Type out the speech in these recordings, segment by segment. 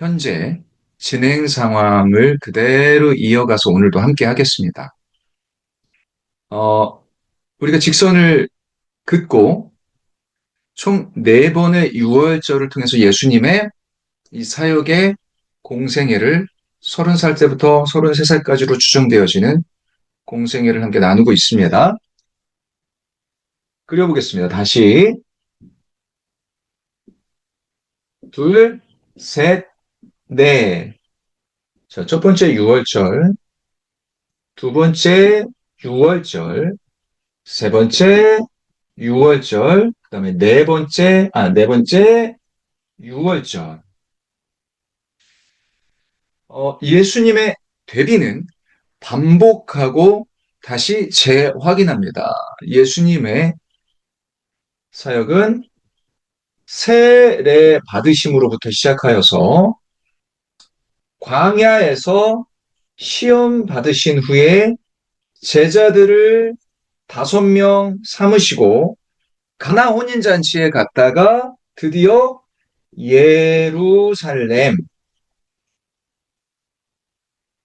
현재 진행 상황을 그대로 이어가서 오늘도 함께 하겠습니다. 어, 우리가 직선을 긋고 총 4번의 유월절을 통해서 예수님의 이 사역의 공생애를 30살 때부터 33살까지로 추정되어지는 공생애를 함께 나누고 있습니다. 그려보겠습니다. 다시 둘, 셋, 넷. 자, 첫 번째 유월절, 두 번째 유월절, 세 번째 유월절, 그다음에 네 번째 유월절. 예수님의 되비는 반복하고 다시 재확인합니다. 예수님의 사역은 세례 받으심으로부터 시작하여서 광야에서 시험 받으신 후에 제자들을 5명 삼으시고 가나 혼인잔치에 갔다가 드디어 예루살렘,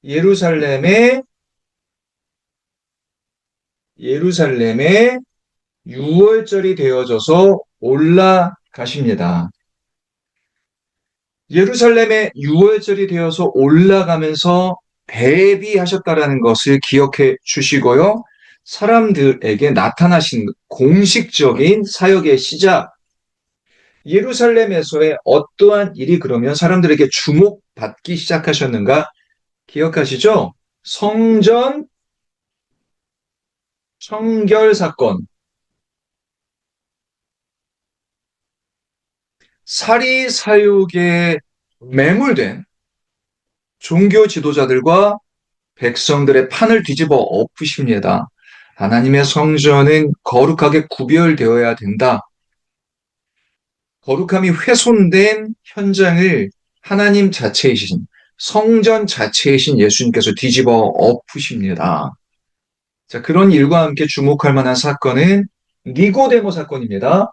예루살렘에, 예루살렘에 유월절이 되어져서 올라가십니다. 예루살렘에 유월절이 되어서 올라가면서 대비하셨다라는 것을 기억해 주시고요. 사람들에게 나타나신 공식적인 사역의 시작, 예루살렘에서의 어떠한 일이 그러면 사람들에게 주목받기 시작하셨는가 기억하시죠? 성전 청결 사건, 사리 사욕에 매몰된 종교 지도자들과 백성들의 판을 뒤집어 엎으십니다. 하나님의 성전은 거룩하게 구별되어야 된다. 거룩함이 훼손된 현장을 하나님 자체이신 성전 자체이신 예수님께서 뒤집어 엎으십니다. 자, 그런 일과 함께 주목할 만한 사건은 니고데모 사건입니다.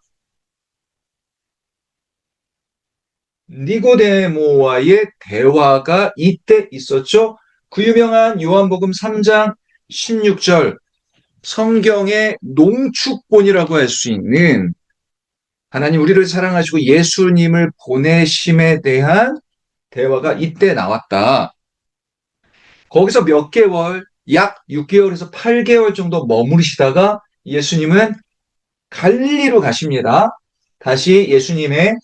니고데모와의 대화가 이때 있었죠. 그 유명한 요한복음 3장 16절 성경의 농축본이라고 할 수 있는 하나님 우리를 사랑하시고 예수님을 보내심에 대한 대화가 이때 나왔다. 거기서 몇 개월, 약 6개월에서 8개월 정도 머무르시다가 예수님은 갈릴리로 가십니다. 다시 예수님의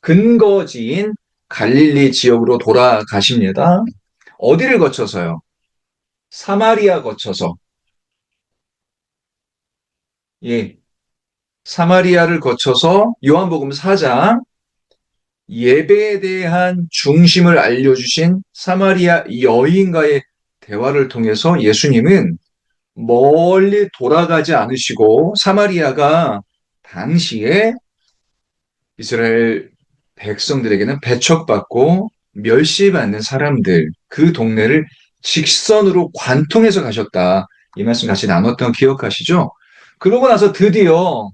근거지인 갈릴리 지역으로 돌아가십니다. 어디를 거쳐서요? 사마리아 거쳐서. 예. 사마리아를 거쳐서 요한복음 4장 예배에 대한 중심을 알려주신 사마리아 여인과의 대화를 통해서 예수님은 멀리 돌아가지 않으시고 사마리아가 당시에 이스라엘 백성들에게는 배척받고 멸시받는 사람들, 그 동네를 직선으로 관통해서 가셨다. 이 말씀 같이 나눴던 기억하시죠? 그러고 나서 드디어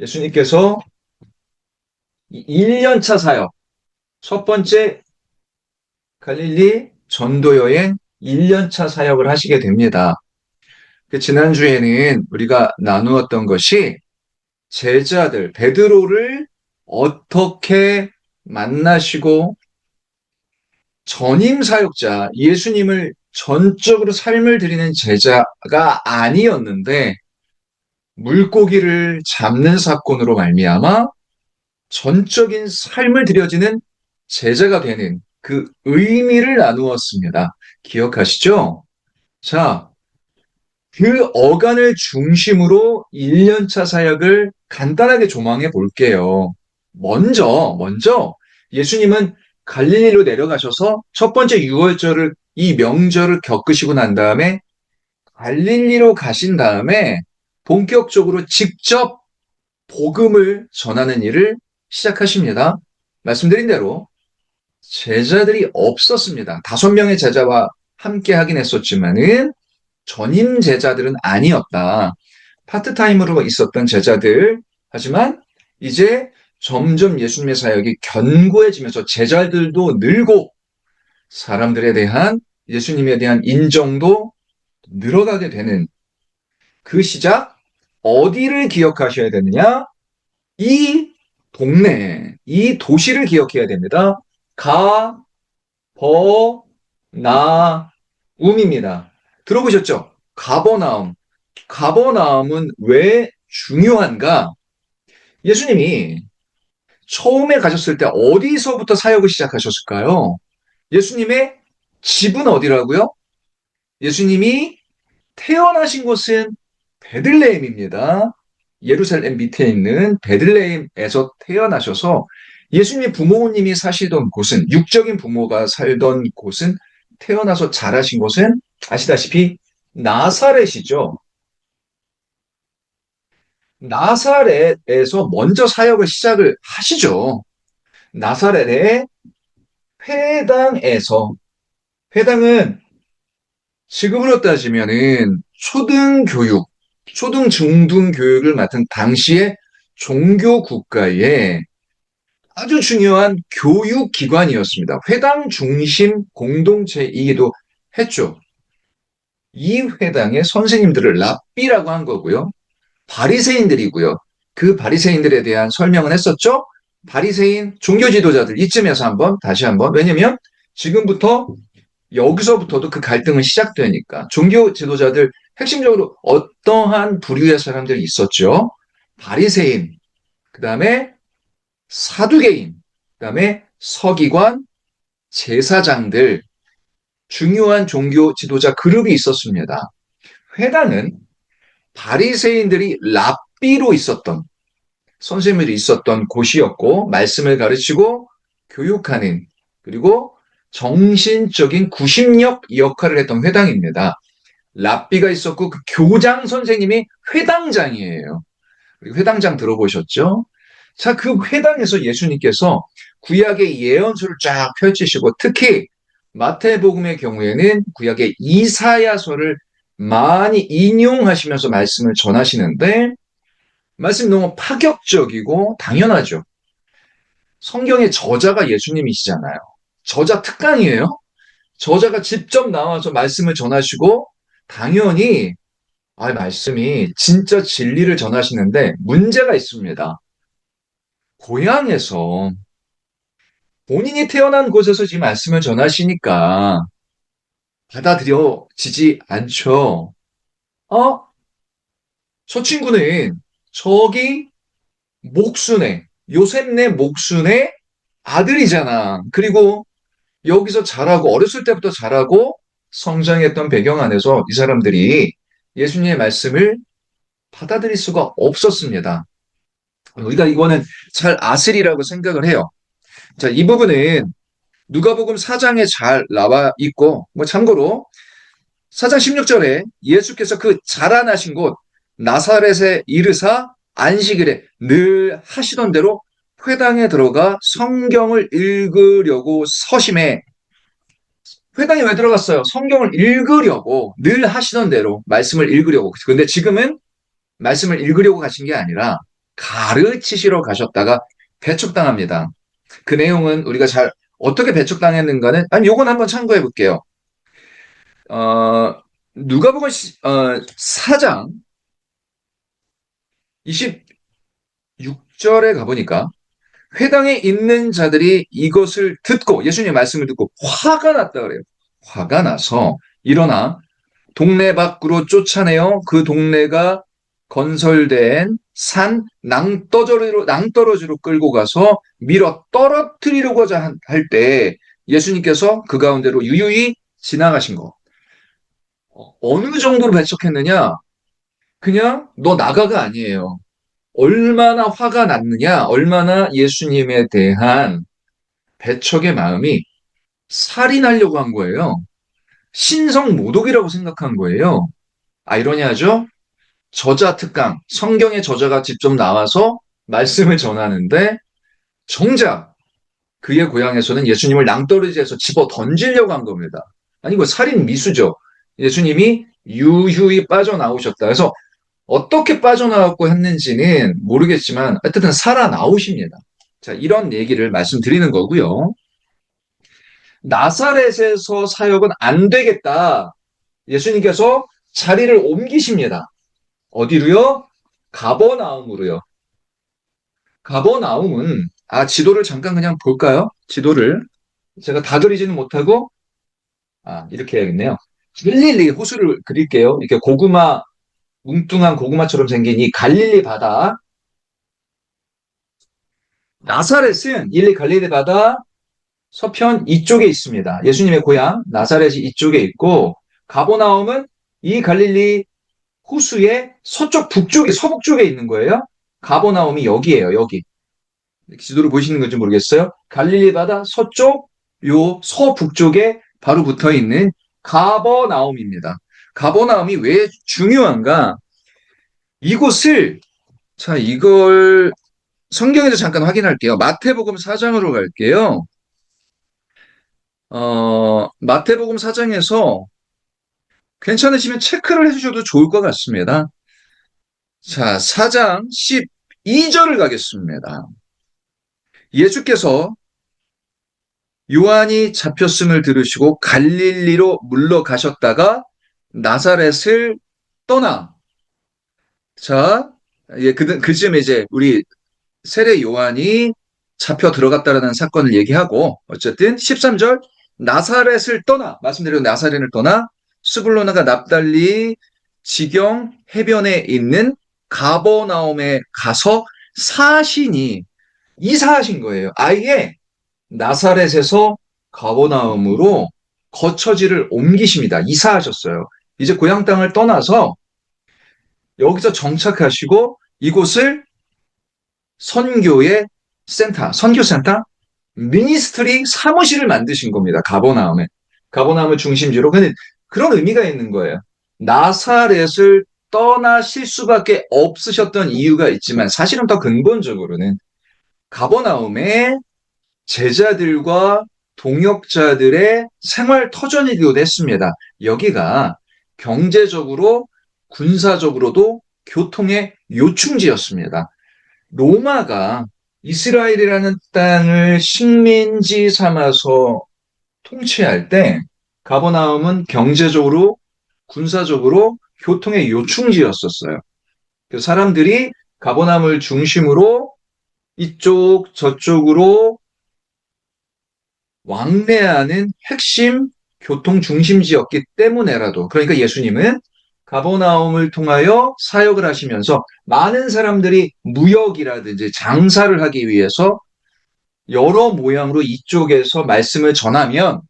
예수님께서 1년차 사역, 첫 번째 갈릴리 전도 여행 1년차 사역을 하시게 됩니다. 지난주에는 우리가 나누었던 것이 제자들, 베드로를 어떻게 만나시고 전임 사역자, 예수님을 전적으로 삶을 드리는 제자가 아니었는데 물고기를 잡는 사건으로 말미암아 전적인 삶을 드려지는 제자가 되는 그 의미를 나누었습니다. 기억하시죠? 자, 그 어간을 중심으로 1년차 사역을 간단하게 조망해 볼게요. 먼저 예수님은 갈릴리로 내려가셔서 첫 번째 유월절을 이 명절을 겪으시고 난 다음에 갈릴리로 가신 다음에 본격적으로 직접 복음을 전하는 일을 시작하십니다. 말씀드린 대로 제자들이 없었습니다. 5명의 제자와 함께 하긴 했었지만은 전임 제자들은 아니었다. 파트타임으로 있었던 제자들. 하지만 이제 점점 예수님의 사역이 견고해지면서 제자들도 늘고 사람들에 대한 예수님에 대한 인정도 늘어나게 되는 그 시작, 어디를 기억하셔야 되느냐? 이 동네, 이 도시를 기억해야 됩니다. 가, 버, 나, 움입니다. 들어보셨죠? 가버나움. 가버나움은 왜 중요한가? 예수님이 처음에 가셨을 때 어디서부터 사역을 시작하셨을까요? 예수님의 집은 어디라고요? 예수님이 태어나신 곳은 베들레헴입니다. 예루살렘 밑에 있는 베들레헴에서 태어나셔서 예수님의 부모님이 사시던 곳은, 육적인 부모가 살던 곳은, 태어나서 자라신 곳은 아시다시피 나사렛이죠. 나사렛에서 먼저 사역을 시작을 하시죠. 나사렛의 회당에서, 회당은 지금으로 따지면은 초등교육, 초등, 중등 교육을 맡은 당시의 종교 국가의 아주 중요한 교육기관이었습니다. 회당 중심 공동체이기도 했죠. 이 회당의 선생님들을 랍비라고 한 거고요. 바리새인들이고요. 그 바리새인들에 대한 설명은 했었죠. 바리새인 종교 지도자들 이쯤에서 다시 한번 왜냐면 지금부터 여기서부터도 그 갈등은 시작되니까 종교 지도자들 핵심적으로 어떠한 부류의 사람들이 있었죠. 바리새인, 그다음에 사두개인, 그다음에 서기관, 제사장들 중요한 종교 지도자 그룹이 있었습니다. 회당은 바리새인들이 랍비로 있었던 선생님들이 있었던 곳이었고 말씀을 가르치고 교육하는 그리고 정신적인 구심력 역할을 했던 회당입니다. 랍비가 있었고 그 교장 선생님이 회당장이에요. 그리고 회당장 들어보셨죠? 자, 그 회당에서 예수님께서 구약의 예언서를 쫙 펼치시고 특히 마태복음의 경우에는 구약의 이사야서를 많이 인용하시면서 말씀을 전하시는데 말씀이 너무 파격적이고 당연하죠. 성경의 저자가 예수님이시잖아요. 저자 특강이에요. 저자가 직접 나와서 말씀을 전하시고 당연히 말씀이 진짜 진리를 전하시는데 문제가 있습니다. 고향에서 본인이 태어난 곳에서 지금 말씀을 전하시니까 받아들여지지 않죠. 어? 저 친구는 저기 목순의 요셉네 목순의 아들이잖아. 그리고 여기서 자라고 어렸을 때부터 자라고 성장했던 배경 안에서 이 사람들이 예수님의 말씀을 받아들일 수가 없었습니다. 우리가 이거는 잘 아슬이라고 생각을 해요. 자, 이 부분은 누가복음 4장에 잘 나와 있고 뭐 참고로 4장 16절에 예수께서 그 자라나신 곳 나사렛에 이르사 안식일에 늘 하시던 대로 회당에 들어가 성경을 읽으려고 서심해. 회당에 왜 들어갔어요? 성경을 읽으려고 늘 하시던 대로 말씀을 읽으려고. 근데 지금은 말씀을 읽으려고 가신 게 아니라 가르치시러 가셨다가 배척당합니다. 그 내용은 우리가 잘 어떻게 배척당했는가는 요건 한번 참고해 볼게요. 누가복음 4장 26절에 가보니까 회당에 있는 자들이 이것을 듣고 예수님의 말씀을 듣고 화가 났다 그래요. 화가 나서 일어나 동네 밖으로 쫓아내어 그 동네가 건설된 산 낭떠러지로 끌고 가서 밀어 떨어뜨리려고자 할 때 예수님께서 그 가운데로 유유히 지나가신 거. 어느 정도로 배척했느냐? 그냥 너 나가가 아니에요. 얼마나 화가 났느냐? 얼마나 예수님에 대한 배척의 마음이 살인하려고 한 거예요. 신성모독이라고 생각한 거예요. 아이러니하죠? 저자 특강, 성경의 저자가 직접 나와서 말씀을 전하는데 정작 그의 고향에서는 예수님을 낭떠러지에서 집어 던지려고 한 겁니다. 아니 이거 살인 미수죠. 예수님이 유유히 빠져나오셨다. 그래서 어떻게 빠져나왔고 했는지는 모르겠지만 어쨌든 살아나오십니다. 자, 이런 얘기를 말씀드리는 거고요. 나사렛에서 사역은 안 되겠다. 예수님께서 자리를 옮기십니다. 어디로요? 가버나움으로요. 가버나움은 지도를 잠깐 그냥 볼까요? 지도를 제가 다 그리지는 못하고 이렇게 해야겠네요. 갈릴리 호수를 그릴게요. 이렇게 고구마 뭉뚱한 고구마처럼 생긴 이 갈릴리 바다. 나사렛은 이 갈릴리 바다 서편 이쪽에 있습니다. 예수님의 고향 나사렛이 이쪽에 있고 가버나움은 이 갈릴리 호수의 서쪽 북쪽에 서북 쪽에 있는 거예요. 가버나움이 여기예요. 여기. 지도를 보시는 건지 모르겠어요. 갈릴리 바다 서쪽 요 서북쪽에 바로 붙어 있는 가버나움입니다. 가버나움이 왜 중요한가? 이곳을 이걸 성경에서 잠깐 확인할게요. 마태복음 4장으로 갈게요. 마태복음 4장에서 괜찮으시면 체크를 해주셔도 좋을 것 같습니다. 자, 4장 12절을 가겠습니다. 예수께서 요한이 잡혔음을 들으시고 갈릴리로 물러가셨다가 나사렛을 떠나. 자, 그쯤에 이제 우리 세례 요한이 잡혀 들어갔다라는 사건을 얘기하고 어쨌든 13절 나사렛을 떠나 말씀드린 나사렛을 떠나 스불론과 납달리 지경 해변에 있는 가버나움에 가서 사신이 이사하신 거예요. 아예 나사렛에서 가버나움으로 거처지를 옮기십니다. 이사하셨어요. 이제 고향 땅을 떠나서 여기서 정착하시고 이곳을 선교의 센터, 선교센터, 미니스트리 사무실을 만드신 겁니다. 가버나움에. 가버나움을 중심지로. 근데 그런 의미가 있는 거예요. 나사렛을 떠나실 수밖에 없으셨던 이유가 있지만 사실은 더 근본적으로는 가버나움에 제자들과 동역자들의 생활 터전이기도 했습니다. 여기가 경제적으로 군사적으로도 교통의 요충지였습니다. 로마가 이스라엘이라는 땅을 식민지 삼아서 통치할 때 가버나움은 경제적으로 군사적으로 교통의 요충지였었어요. 그래서 사람들이 가버나움을 중심으로 이쪽 저쪽으로 왕래하는 핵심 교통 중심지였기 때문에라도 그러니까 예수님은 가버나움을 통하여 사역을 하시면서 많은 사람들이 무역이라든지 장사를 하기 위해서 여러 모양으로 이쪽에서 말씀을 전하면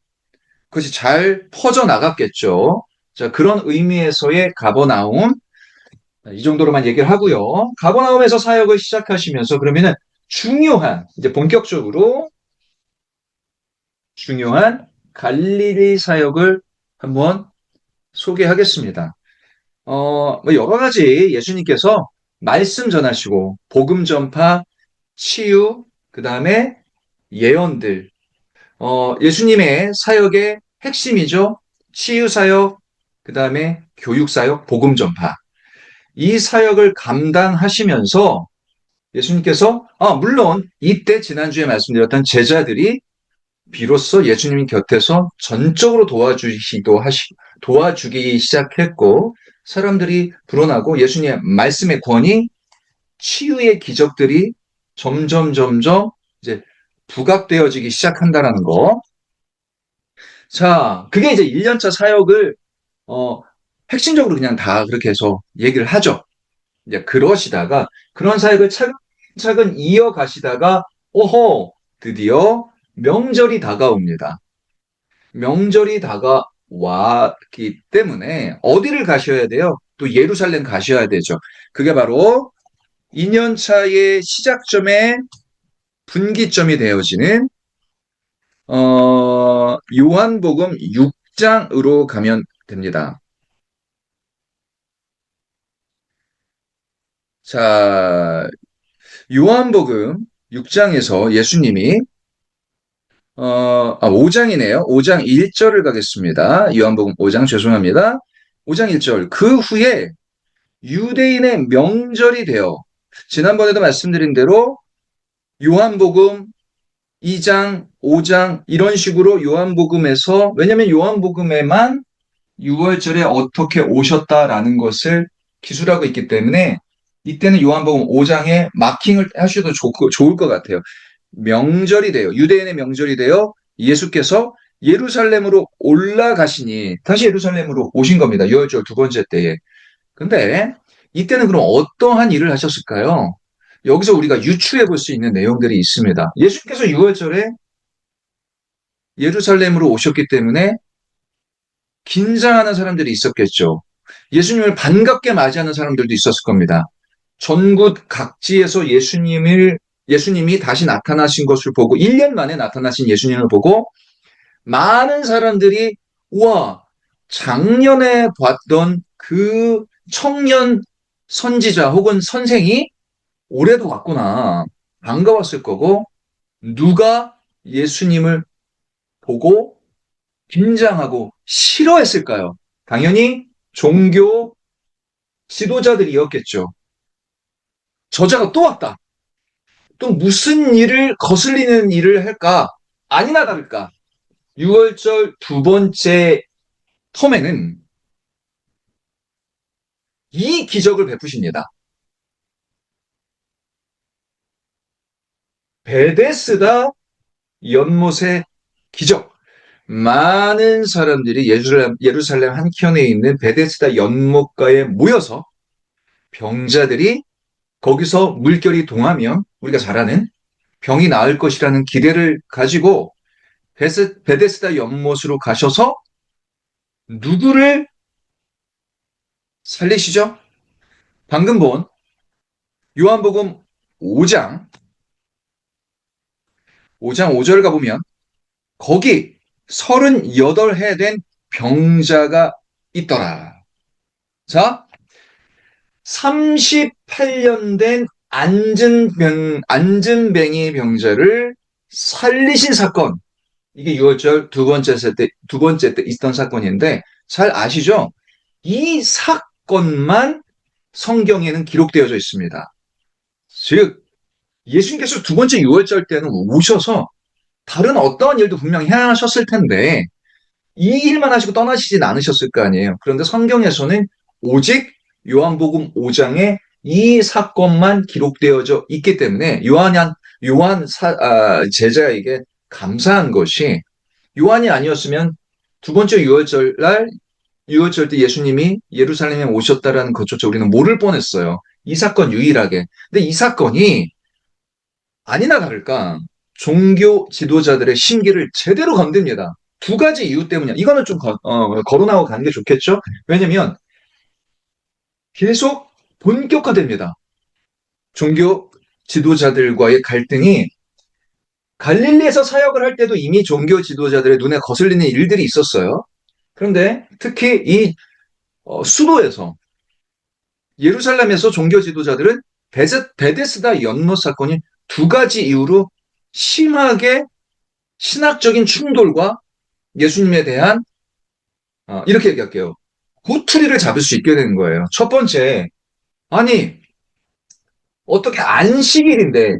그것이 잘 퍼져나갔겠죠. 자, 그런 의미에서의 가버나움 이 정도로만 얘기를 하고요. 가버나움에서 사역을 시작하시면서 그러면은 이제 본격적으로 중요한 갈릴리 사역을 한번 소개하겠습니다. 여러 가지 예수님께서 말씀 전하시고, 복음 전파, 치유, 그 다음에 예언들. 예수님의 사역의 핵심이죠. 치유 사역, 그 다음에 교육 사역, 복음 전파. 이 사역을 감당하시면서 예수님께서, 물론 이때 지난주에 말씀드렸던 제자들이 비로소 예수님 곁에서 전적으로 도와주기 시작했고, 사람들이 불어나고 예수님의 말씀의 권위, 치유의 기적들이 점점 이제 부각되어지기 시작한다는 거. 자, 그게 이제 1년차 사역을, 핵심적으로 그냥 다 그렇게 해서 얘기를 하죠. 이제 그러시다가, 그런 사역을 차근차근 이어가시다가, 드디어 명절이 다가옵니다. 명절이 다가왔기 때문에 어디를 가셔야 돼요? 또 예루살렘 가셔야 되죠. 그게 바로 2년차의 시작점에 분기점이 되어지는 요한복음 6장으로 가면 됩니다. 자, 요한복음 6장에서 예수님이 5장이네요. 5장 1절을 가겠습니다. 요한복음 5장 죄송합니다. 5장 1절. 그 후에 유대인의 명절이 되어 지난번에도 말씀드린 대로 요한복음 2장, 5장 이런 식으로 요한복음에서 왜냐하면 요한복음에만 6월절에 어떻게 오셨다라는 것을 기술하고 있기 때문에 이때는 요한복음 5장에 마킹을 하셔도 좋을 것 같아요. 명절이 돼요. 유대인의 명절이 되어 예수께서 예루살렘으로 올라가시니 다시 예루살렘으로 오신 겁니다. 6월절 두 번째 때에. 근데 이때는 그럼 어떠한 일을 하셨을까요? 여기서 우리가 유추해 볼 수 있는 내용들이 있습니다. 예수께서 6월절에 예루살렘으로 오셨기 때문에 긴장하는 사람들이 있었겠죠. 예수님을 반갑게 맞이하는 사람들도 있었을 겁니다. 전국 각지에서 예수님이 다시 나타나신 것을 보고 1년 만에 나타나신 예수님을 보고 많은 사람들이 우와 작년에 봤던 그 청년 선지자 혹은 선생이 올해도 왔구나 반가웠을 거고 누가 예수님을 보고 긴장하고 싫어했을까요? 당연히 종교 지도자들이었겠죠. 저자가 또 왔다. 또 무슨 일을 거슬리는 일을 할까? 아니나 다를까? 6월절 두 번째 텀에는 이 기적을 베푸십니다. 베데스다 연못의 기적. 많은 사람들이 예루살렘 한켠에 있는 베데스다 연못가에 모여서 병자들이 거기서 물결이 동하면 우리가 잘 아는 병이 나을 것이라는 기대를 가지고 베데스다 연못으로 가셔서 누구를 살리시죠? 방금 본 요한복음 5장 5절 가보면 거기 38해 된 병자가 있더라. 자, 38년 된 안진뱅이 병자를 살리신 사건. 이게 6월절 두 번째 때 있던 사건인데, 잘 아시죠? 이 사건만 성경에는 기록되어져 있습니다. 즉, 예수님께서 두 번째 6월절 때는 오셔서 다른 어떠한 일도 분명히 행하셨을 텐데, 이 일만 하시고 떠나시진 않으셨을 거 아니에요. 그런데 성경에서는 오직 요한복음 5장에 이 사건만 기록되어져 있기 때문에 제자에게 감사한 것이 요한이 아니었으면 두 번째 유월절 때 예수님이 예루살렘에 오셨다라는 것조차 우리는 모를 뻔했어요. 이 사건 유일하게. 근데 이 사건이 아니나 다를까 종교 지도자들의 심기를 제대로 건듭니다. 두 가지 이유 때문이야. 이거는 좀 거론하고 가는 게 좋겠죠? 왜냐면 계속 본격화됩니다. 종교 지도자들과의 갈등이 갈릴리에서 사역을 할 때도 이미 종교 지도자들의 눈에 거슬리는 일들이 있었어요. 그런데 특히 이 수도에서 예루살렘에서 종교 지도자들은 베데스다 연못 사건이 두 가지 이유로 심하게 신학적인 충돌과 예수님에 대한 이렇게 얘기할게요. 구투리를 잡을 수 있게 되는 거예요. 첫 번째, 아니 어떻게 안식일인데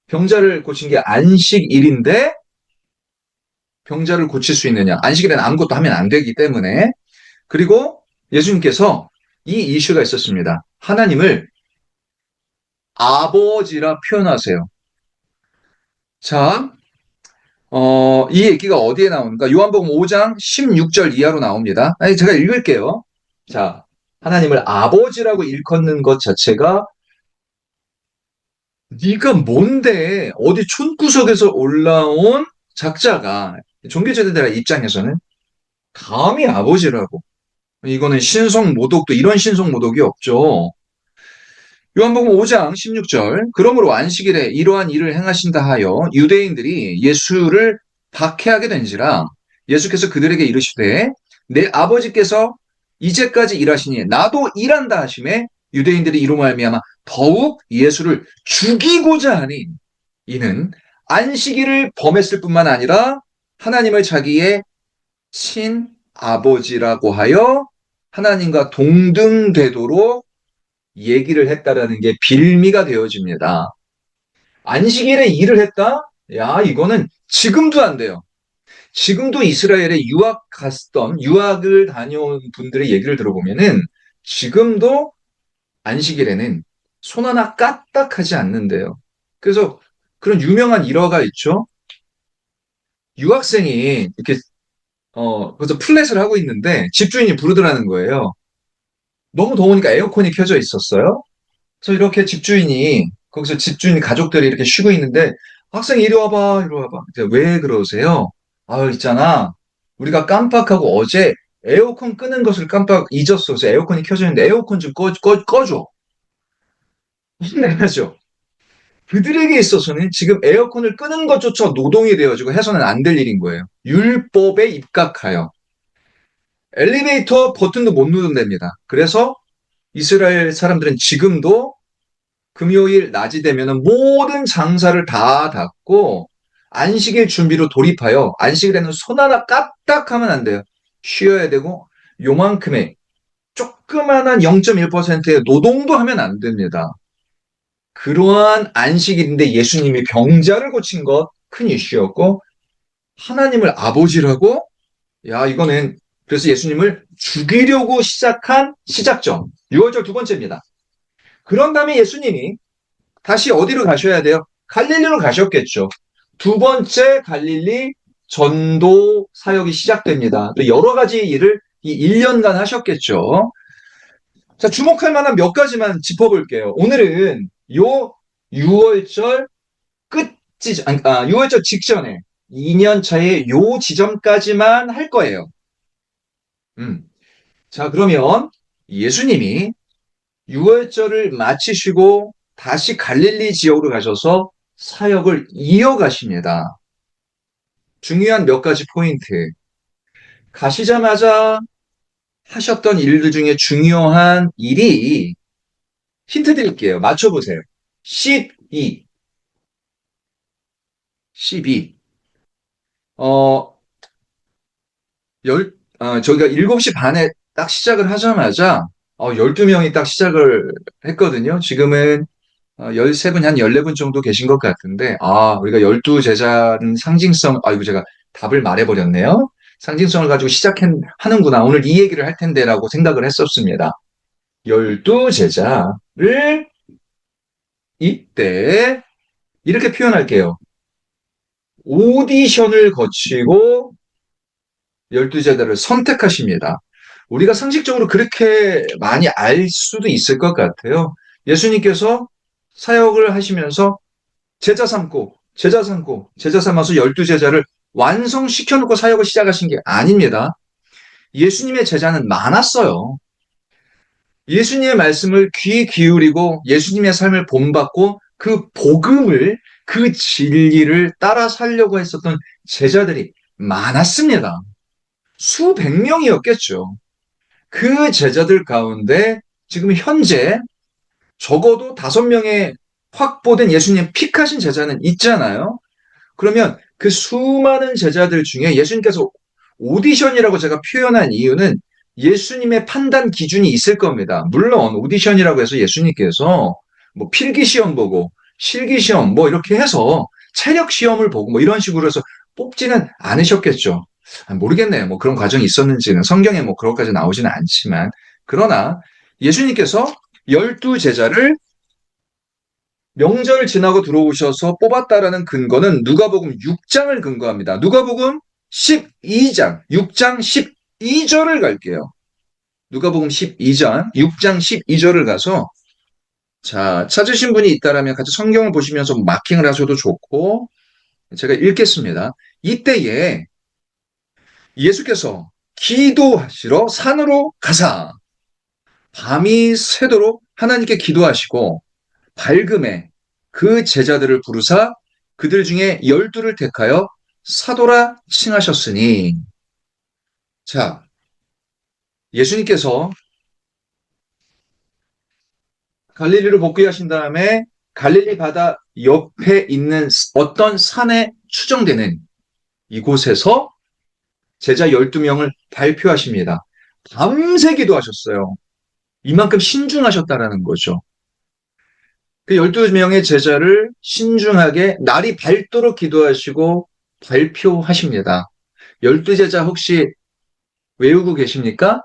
병자를 고친 게 안식일인데 병자를 고칠 수 있느냐? 안식일에는 아무것도 하면 안 되기 때문에 그리고 예수님께서 이 이슈가 있었습니다. 하나님을 아버지라 표현하세요. 자, 이 얘기가 어디에 나오는가? 요한복음 5장 16절 이하로 나옵니다. 아니, 제가 읽을게요. 자, 하나님을 아버지라고 일컫는 것 자체가 네가 뭔데 어디 촌구석에서 올라온 작자가 종교제도자들 입장에서는 감히 아버지라고 이거는 신성모독도 이런 신성모독이 없죠. 요한복음 5장 16절 그러므로 안식일에 이러한 일을 행하신다 하여 유대인들이 예수를 박해하게 된지라 예수께서 그들에게 이르시되 내 아버지께서 이제까지 일하시니 나도 일한다 하심에 유대인들이 이로 말미암아 더욱 예수를 죽이고자 하니 이는 안식일을 범했을 뿐만 아니라 하나님을 자기의 친아버지라고 하여 하나님과 동등되도록 얘기를 했다라는 게 빌미가 되어집니다. 안식일에 일을 했다? 야, 이거는 지금도 안 돼요. 지금도 이스라엘에 유학을 다녀온 분들의 얘기를 들어보면은 지금도 안식일에는 손 하나 까딱하지 않는데요. 그래서 그런 유명한 일화가 있죠. 유학생이 이렇게 그래서 플랫을 하고 있는데 집주인이 부르더라는 거예요. 너무 더우니까 에어컨이 켜져 있었어요. 그래서 이렇게 집주인이 거기서 집주인 가족들이 이렇게 쉬고 있는데 학생 이리 와봐, 이리 와봐. 이제 왜 그러세요? 아, 있잖아. 우리가 깜빡하고 어제 에어컨 끄는 것을 깜빡 잊었어. 그래서 에어컨이 켜져 있는데 에어컨 좀 꺼줘. 혼내야죠. 그들에게 있어서는 지금 에어컨을 끄는 것조차 노동이 되어지고 해서는 안 될 일인 거예요. 율법에 입각하여. 엘리베이터 버튼도 못 누른답니다. 그래서 이스라엘 사람들은 지금도 금요일 낮이 되면 모든 장사를 다 닫고 안식일 준비로 돌입하여 안식일에는 손 하나 까딱하면 안 돼요. 쉬어야 되고 요만큼의 조그만한 0.1%의 노동도 하면 안 됩니다. 그러한 안식일인데 예수님이 병자를 고친 것 큰 이슈였고 하나님을 아버지라고 야 이거는 그래서 예수님을 죽이려고 시작한 시작점 6월절 두 번째입니다. 그런 다음에 예수님이 다시 어디로 가셔야 돼요? 갈릴리로 가셨겠죠. 두 번째 갈릴리 전도 사역이 시작됩니다. 또 여러 가지 일을 이 1년간 하셨겠죠. 자, 주목할 만한 몇 가지만 짚어볼게요. 오늘은 요 6월절 끝 6월절 직전에 2년 차의 요 지점까지만 할 거예요. 음. 자, 그러면 예수님이 6월절을 마치시고 다시 갈릴리 지역으로 가셔서 사역을 이어가십니다. 중요한 몇 가지 포인트. 가시자마자 하셨던 일들 중에 중요한 일이 힌트 드릴게요. 맞춰보세요. 12. 12. 어, 저희가 7시 반에 딱 시작을 하자마자 12명이 딱 시작을 했거든요. 지금은 13분, 한 14분 정도 계신 것 같은데, 우리가 12제자는 상징성, 이거 제가 답을 말해버렸네요. 상징성을 가지고 하는구나. 오늘 이 얘기를 할 텐데라고 생각을 했었습니다. 12제자를 이때 이렇게 표현할게요. 오디션을 거치고 12제자를 선택하십니다. 우리가 상식적으로 그렇게 많이 알 수도 있을 것 같아요. 예수님께서 사역을 하시면서 제자 삼아서 12제자를 완성시켜 놓고 사역을 시작하신 게 아닙니다. 예수님의 제자는 많았어요. 예수님의 말씀을 귀 기울이고 예수님의 삶을 본받고 그 복음을 그 진리를 따라 살려고 했었던 제자들이 많았습니다. 수백 명이었겠죠. 그 제자들 가운데 지금 현재 적어도 5명의 확보된 예수님 픽하신 제자는 있잖아요. 그러면 그 수많은 제자들 중에 예수님께서 오디션이라고 제가 표현한 이유는 예수님의 판단 기준이 있을 겁니다. 물론 오디션이라고 해서 예수님께서 뭐 필기시험 보고 실기시험 뭐 이렇게 해서 체력시험을 보고 뭐 이런 식으로 해서 뽑지는 않으셨겠죠. 모르겠네요. 뭐 그런 과정이 있었는지는 성경에 뭐 그것까지 나오지는 않지만 그러나 예수님께서 12제자를 명절 지나고 들어오셔서 뽑았다라는 근거는 누가복음 6장을 근거합니다. 누가복음 12장, 6장 12절을 갈게요. 누가복음 12장, 6장 12절을 가서 자, 찾으신 분이 있다라면 같이 성경을 보시면서 마킹을 하셔도 좋고 제가 읽겠습니다. 이때에 예수께서 기도하시러 산으로 가사 밤이 새도록 하나님께 기도하시고 밝음에 그 제자들을 부르사 그들 중에 12를 택하여 사도라 칭하셨으니 자 예수님께서 갈릴리로 복귀하신 다음에 갈릴리 바다 옆에 있는 어떤 산에 추정되는 이곳에서 제자 12명을 발표하십니다. 밤새 기도하셨어요. 이만큼 신중하셨다라는 거죠. 그 12명의 제자를 신중하게 날이 밝도록 기도하시고 발표하십니다. 12제자 혹시 외우고 계십니까?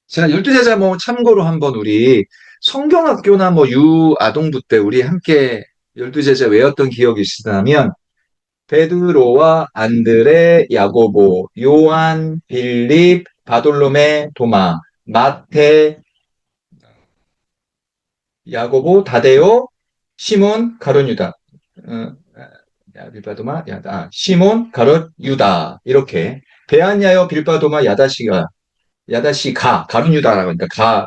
제가 12제자 뭐 참고로 한번 우리 성경학교나 뭐 유아동부 때 우리 함께 12제자 외웠던 기억이 있으시다면 베드로와 안드레, 야고보, 요한, 빌립, 바돌로메, 도마, 마테, 야고보, 다데오, 시몬, 가룟 유다. 어, 빌바도마, 야다, 시몬, 가룟 유다. 이렇게 베아냐여 빌바도마 야다시가 야다시가 가룟 유다라고 하니까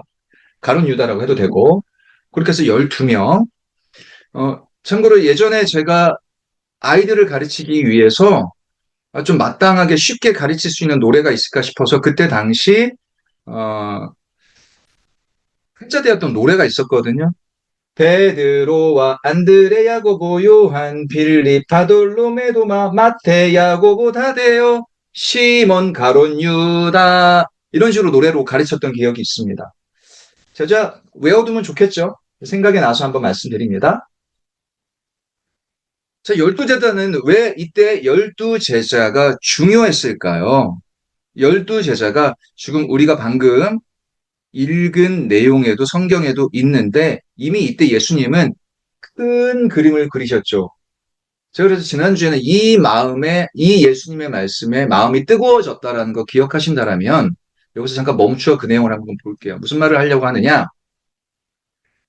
가룟 유다라고 해도 되고 그렇게 해서 12명. 참고로 예전에 제가 아이들을 가르치기 위해서 좀 마땅하게 쉽게 가르칠 수 있는 노래가 있을까 싶어서 그때 당시 어, 한자되었던 노래가 있었거든요. 베드로와 안드레 야고보 요한 빌립 바돌로메 도마 마테 야고보 다데오 시몬 가론 유다 이런 식으로 노래로 가르쳤던 기억이 있습니다. 제자 외워두면 좋겠죠? 생각이 나서 한번 말씀드립니다. 자, 열두 제자는 왜 이때 열두 제자가 중요했을까요? 열두 제자가 지금 우리가 방금 읽은 내용에도 성경에도 있는데 이미 이때 예수님은 큰 그림을 그리셨죠. 제가 그래서 지난주에는 이 예수님의 말씀에 마음이 뜨거워졌다라는 거 기억하신다라면 여기서 잠깐 멈추어 그 내용을 한번 볼게요. 무슨 말을 하려고 하느냐?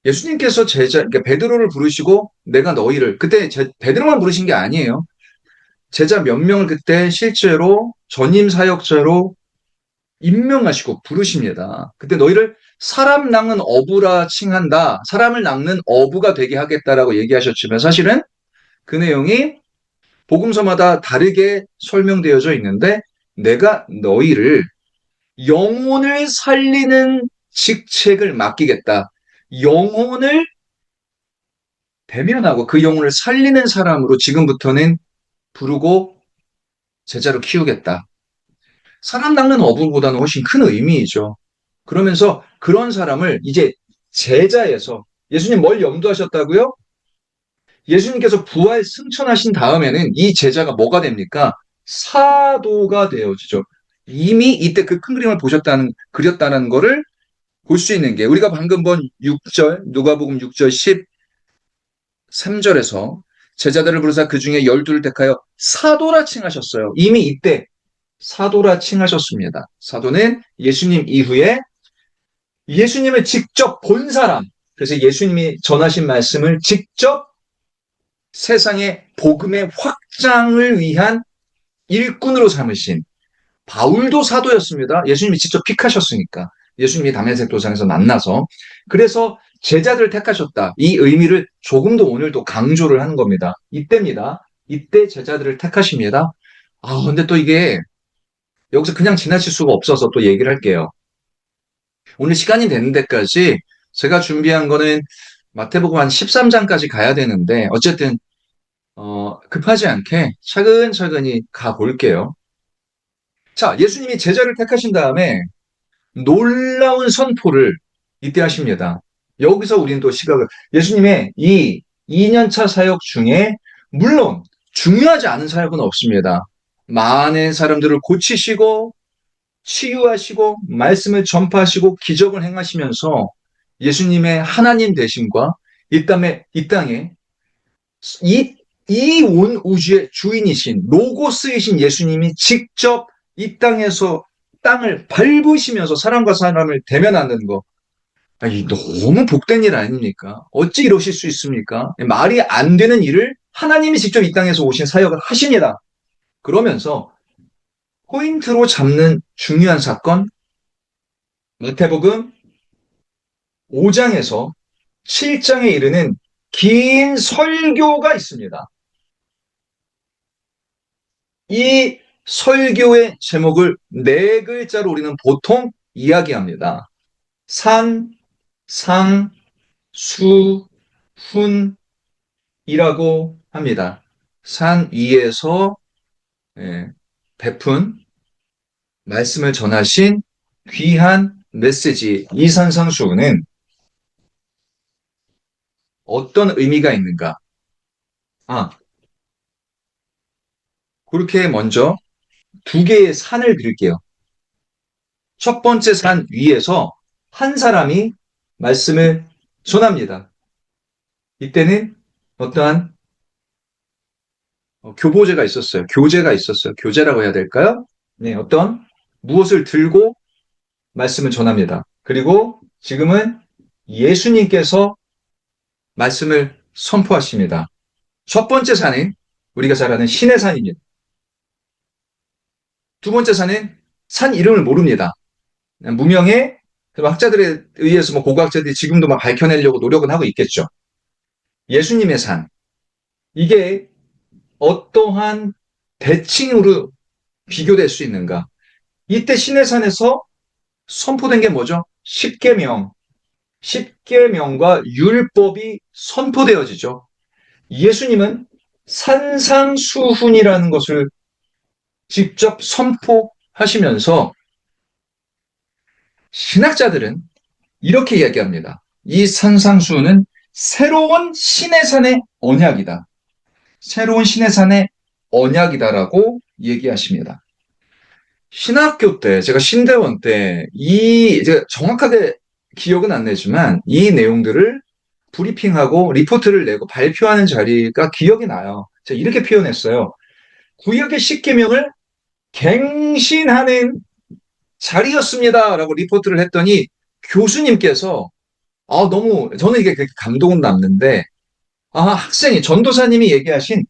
예수님께서 그러니까 베드로를 부르시고 내가 너희를, 그때 베드로만 부르신 게 아니에요. 제자 몇 명을 그때 실제로 전임 사역자로 임명하시고 부르십니다. 그때 너희를 사람 낚는 어부라 칭한다. 사람을 낚는 어부가 되게 하겠다라고 얘기하셨지만 사실은 그 내용이 복음서마다 다르게 설명되어져 있는데 내가 너희를 영혼을 살리는 직책을 맡기겠다. 영혼을 대면하고 그 영혼을 살리는 사람으로 지금부터는 부르고 제자로 키우겠다. 사람 낚는 어부보다는 훨씬 큰 의미이죠. 그러면서 그런 사람을 이제 제자에서 예수님 뭘 염두하셨다고요? 예수님께서 부활 승천하신 다음에는 이 제자가 뭐가 됩니까? 사도가 되어지죠. 이미 이때 그 큰 그림을 그렸다는 거를 볼 수 있는 게 우리가 방금 본 6절, 누가복음 6절 13절에서 제자들을 부르사 그 중에 12를 택하여 사도라 칭하셨어요. 이미 이때 사도라 칭하셨습니다. 사도는 예수님 이후에 예수님을 직접 본 사람, 그래서 예수님이 전하신 말씀을 직접 세상의 복음의 확장을 위한 일꾼으로 삼으신 바울도 사도였습니다. 예수님이 직접 픽하셨으니까. 예수님이 다메섹 도상에서 만나서. 그래서 제자들을 택하셨다. 이 의미를 조금 더 오늘도 강조를 하는 겁니다. 이때입니다. 이때 제자들을 택하십니다. 근데 또 이게 여기서 그냥 지나칠 수가 없어서 또 얘기를 할게요. 오늘 시간이 되는 데까지 제가 준비한 거는 마태복음 한 13장까지 가야 되는데 어쨌든 급하지 않게 차근차근히 가볼게요. 자, 예수님이 제자를 택하신 다음에 놀라운 선포를 이때 하십니다. 여기서 우리는 또 예수님의 이 2년차 사역 중에 물론 중요하지 않은 사역은 없습니다. 많은 사람들을 고치시고 치유하시고 말씀을 전파하시고 기적을 행하시면서 예수님의 하나님 되심과 이 땅에 이 온 우주의 주인이신 로고스이신 예수님이 직접 이 땅에서 땅을 밟으시면서 사람과 사람을 대면하는 거. 아니, 너무 복된 일 아닙니까? 어찌 이러실 수 있습니까? 말이 안 되는 일을 하나님이 직접 이 땅에서 오신 사역을 하십니다. 그러면서 포인트로 잡는 중요한 사건, 마태복음 5장에서 7장에 이르는 긴 설교가 있습니다. 이 설교의 제목을 네 글자로 우리는 보통 이야기합니다. 산, 상, 수, 훈이라고 합니다. 산 위에서 베푼 말씀을 전하신 귀한 메시지 이산상수는 어떤 의미가 있는가? 아, 그렇게 먼저 두 개의 산을 그릴게요. 첫 번째 산 위에서 한 사람이 말씀을 전합니다. 이때는 어떠한 교보제가 있었어요. 교제가 있었어요. 교제라고 해야 될까요? 네, 어떤 무엇을 들고 말씀을 전합니다. 그리고 지금은 예수님께서 말씀을 선포하십니다. 첫 번째 산은 우리가 잘 아는 신의 산입니다. 두 번째 산은 산 이름을 모릅니다. 무명의 학자들에 의해서 뭐 고고학자들이 지금도 막 밝혀내려고 노력은 하고 있겠죠. 예수님의 산. 이게 어떠한 대칭으로 비교될 수 있는가? 이때 신의 산에서 선포된 게 뭐죠? 십계명. 십계명과 율법이 선포되어지죠. 예수님은 산상수훈이라는 것을 직접 선포하시면서 신학자들은 이렇게 이야기합니다. 이 산상수훈은 새로운 신의 산의 언약이다. 새로운 신의 산의 언약이다라고 얘기하십니다. 신학교 때, 제가 신대원 때, 제가 정확하게 기억은 안 나지만, 이 내용들을 브리핑하고 리포트를 내고 발표하는 자리가 기억이 나요. 제가 이렇게 표현했어요. 구역의 십계명을 갱신하는 자리였습니다라고 리포트를 했더니 교수님께서 너무 저는 이게 그렇게 감동은 남는데 학생이 전도사님이 얘기하신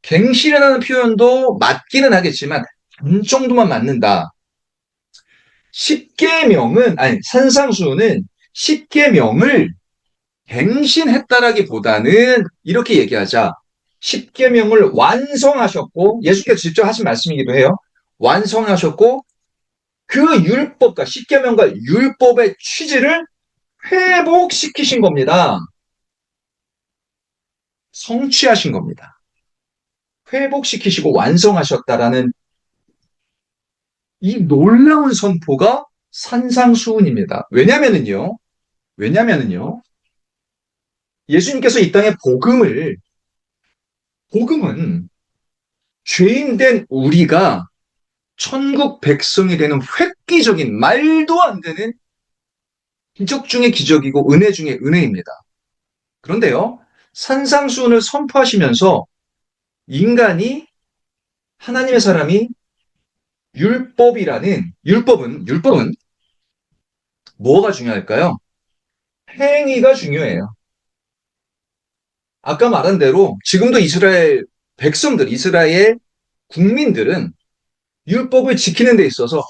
갱신이라는 표현도 맞기는 하겠지만 반 정도만 맞는다. 십계명은 아니 산상수훈은 십계명을 갱신했다라기보다는 이렇게 얘기하자. 십계명을 완성하셨고 예수께서 직접 하신 말씀이기도 해요. 완성하셨고 그 율법과 십계명과 율법의 취지를 회복시키신 겁니다. 성취하신 겁니다. 회복시키시고 완성하셨다라는 이 놀라운 선포가 산상수훈입니다. 왜냐면은요, 예수님께서 이 땅에 복음은 죄인된 우리가 천국 백성이 되는 획기적인 말도 안 되는 기적 중의 기적이고 은혜 중의 은혜입니다. 그런데요, 산상수훈을 선포하시면서 인간이 하나님의 사람이 율법은 뭐가 중요할까요? 행위가 중요해요. 아까 말한 대로 지금도 이스라엘 국민들은 율법을 지키는 데 있어서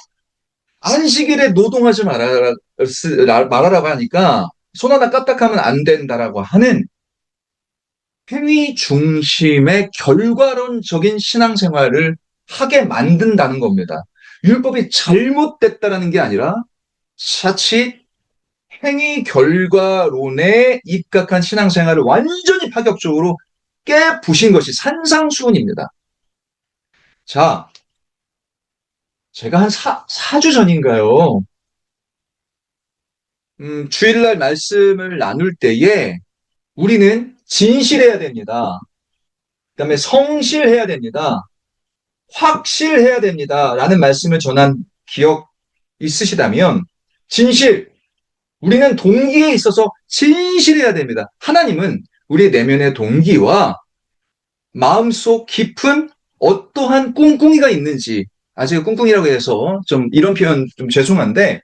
안식일에 노동하지 말아라고 하니까 손 하나 까딱하면 안 된다라고 하는 행위 중심의 결과론적인 신앙생활을 하게 만든다는 겁니다. 율법이 잘못됐다라는 게 아니라 자칫 행위 결과론에 입각한 신앙생활을 완전히 파격적으로 깨부신 것이 산상수훈입니다. 자, 제가 한 4주 전인가요? 주일날 말씀을 나눌 때에 우리는 진실해야 됩니다. 그다음에 성실해야 됩니다. 확실해야 됩니다. 라는 말씀을 전한 기억 있으시다면 진실, 우리는 동기에 있어서 진실해야 됩니다. 하나님은 우리 내면의 동기와 마음속 깊은 어떠한 꿍꿍이가 있는지 아직 꿍꿍이라고 해서 좀 이런 표현 좀 죄송한데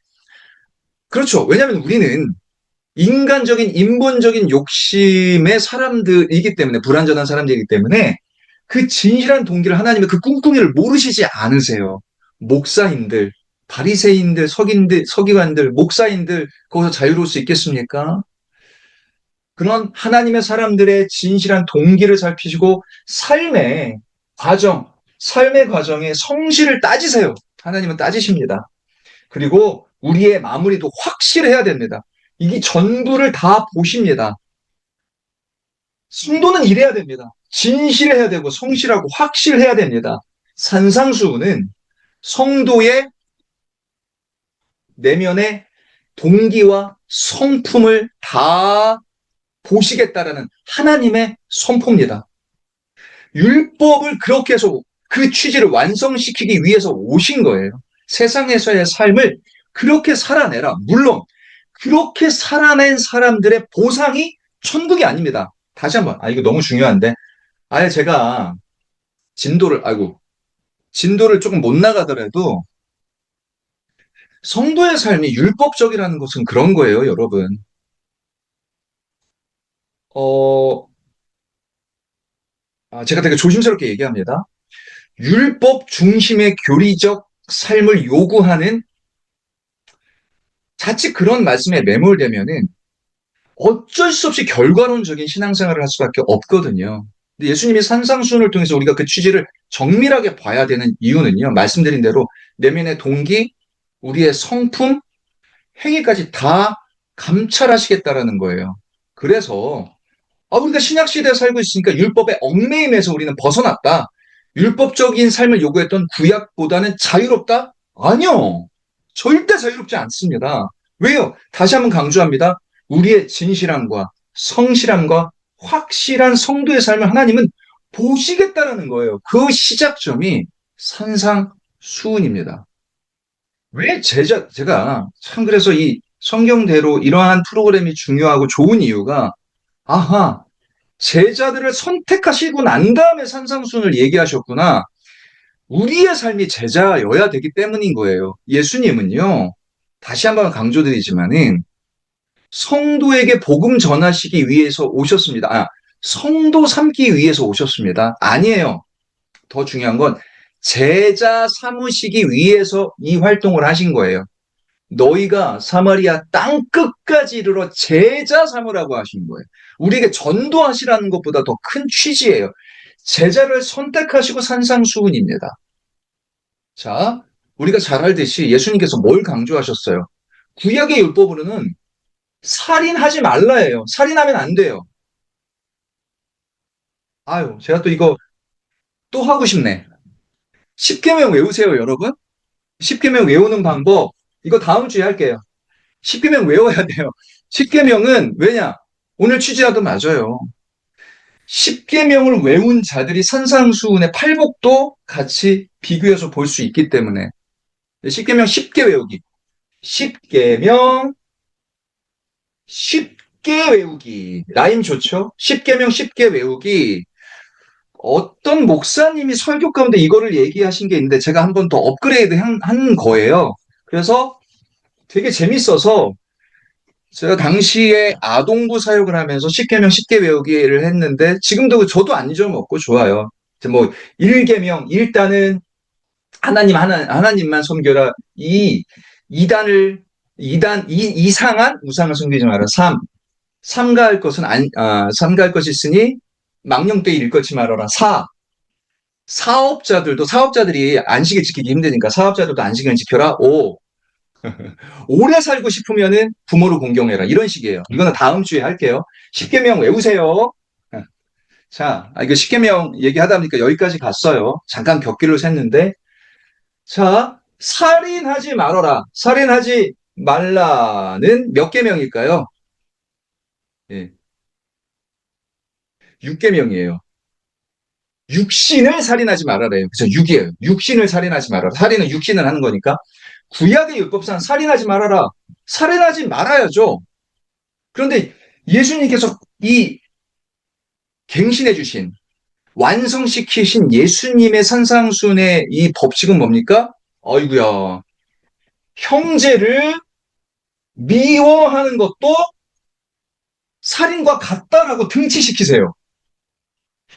그렇죠. 왜냐하면 우리는 인간적인 인본적인 욕심의 사람들이기 때문에 불완전한 사람들이기 때문에 그 진실한 동기를 하나님의 그 꿍꿍이를 모르시지 않으세요. 목사인들, 바리새인들, 서기관들, 목사인들 거기서 자유로울 수 있겠습니까? 그런 하나님의 사람들의 진실한 동기를 살피시고 삶의 과정에 성실을 따지세요. 하나님은 따지십니다. 그리고 우리의 마무리도 확실해야 됩니다. 이게 전부를 다 보십니다. 성도는 이래야 됩니다. 진실해야 되고 성실하고 확실해야 됩니다. 산상수훈은 성도의 내면의 동기와 성품을 다 보시겠다라는 하나님의 선포입니다. 율법을 그렇게 해서 그 취지를 완성시키기 위해서 오신 거예요. 세상에서의 삶을 그렇게 살아내라. 물론 그렇게 살아낸 사람들의 보상이 천국이 아닙니다. 다시 한번, 이거 너무 중요한데. 제가 진도를 조금 못 나가더라도 성도의 삶이 율법적이라는 것은 그런 거예요, 여러분. 어, 제가 되게 조심스럽게 얘기합니다. 율법 중심의 교리적 삶을 요구하는 자칫 그런 말씀에 매몰되면은 어쩔 수 없이 결과론적인 신앙생활을 할 수밖에 없거든요. 근데 예수님이 산상수훈을 통해서 우리가 그 취지를 정밀하게 봐야 되는 이유는요. 말씀드린 대로 내면의 동기, 우리의 성품, 행위까지 다 감찰하시겠다라는 거예요. 그래서 우리가 신약 시대에 살고 있으니까 율법의 얽매임에서 우리는 벗어났다. 율법적인 삶을 요구했던 구약보다는 자유롭다? 아니요. 절대 자유롭지 않습니다. 왜요? 다시 한번 강조합니다. 우리의 진실함과 성실함과 확실한 성도의 삶을 하나님은 보시겠다라는 거예요. 그 시작점이 산상수훈입니다. 제가 참 그래서 이 성경대로 이러한 프로그램이 중요하고 좋은 이유가 제자들을 선택하시고 난 다음에 산상순을 얘기하셨구나. 우리의 삶이 제자여야 되기 때문인 거예요. 예수님은요, 다시 한번 강조드리지만은 성도에게 복음 전하시기 위해서 오셨습니다. 성도 삼기 위해서 오셨습니다. 아니에요. 더 중요한 건 제자 삼으시기 위해서 이 활동을 하신 거예요. 너희가 사마리아 땅 끝까지 이르러 제자 삼으라고 하신 거예요. 우리에게 전도하시라는 것보다 더 큰 취지예요. 제자를 선택하시고 산상수훈입니다. 자, 우리가 잘 알듯이 예수님께서 뭘 강조하셨어요? 구약의 율법으로는 살인하지 말라예요. 살인하면 안 돼요. 제가 또 이거 또 하고 싶네. 십계명 외우세요, 여러분. 십계명 외우는 방법 이거 다음 주에 할게요. 십계명 외워야 돼요. 십계명은 왜냐? 오늘 취지와도 맞아요. 십계명을 외운 자들이 산상수훈의 팔복도 같이 비교해서 볼 수 있기 때문에 십계명 쉽게 외우기. 십계명 쉽게 외우기. 라임 좋죠? 십계명 쉽게 외우기. 어떤 목사님이 설교 가운데 이거를 얘기하신 게 있는데 제가 한 번 더 업그레이드 한 거예요. 그래서 되게 재밌어서 제가 당시에 아동부 사역을 하면서 십계명 쉽게 외우기를 했는데 지금도 저도 안 잊어먹고 좋아요. 뭐 1계명 일단은 하나님만 섬겨라. 이상한 우상을 섬기지 마라. 삼가할 것은 삼가할 것이 있으니 망령되이 일컫지 말아라. 사업자들이 안식일 지키기 힘드니까 사업자들도 안식일 지켜라. 오래 살고 싶으면은 부모를 공경해라. 이런 식이에요. 이거는 다음 주에 할게요. 십계명 외우세요. 자, 이거 십계명 얘기하다 보니까 여기까지 갔어요. 잠깐 격기를 샜는데, 자, 살인하지 말아라. 살인하지 말라는 몇 계명일까요? 예, 6계명이에요. 육신을 살인하지 말아라요. 그죠? 6이에요. 육신을 살인하지 말아라. 살인은 육신을 하는 거니까. 구약의 율법상 살인하지 말아라. 살인하지 말아야죠. 그런데 예수님께서 이 갱신해 주신 완성시키신 예수님의 산상순의 이 법칙은 뭡니까? 어이구야. 형제를 미워하는 것도 살인과 같다라고 등치시키세요.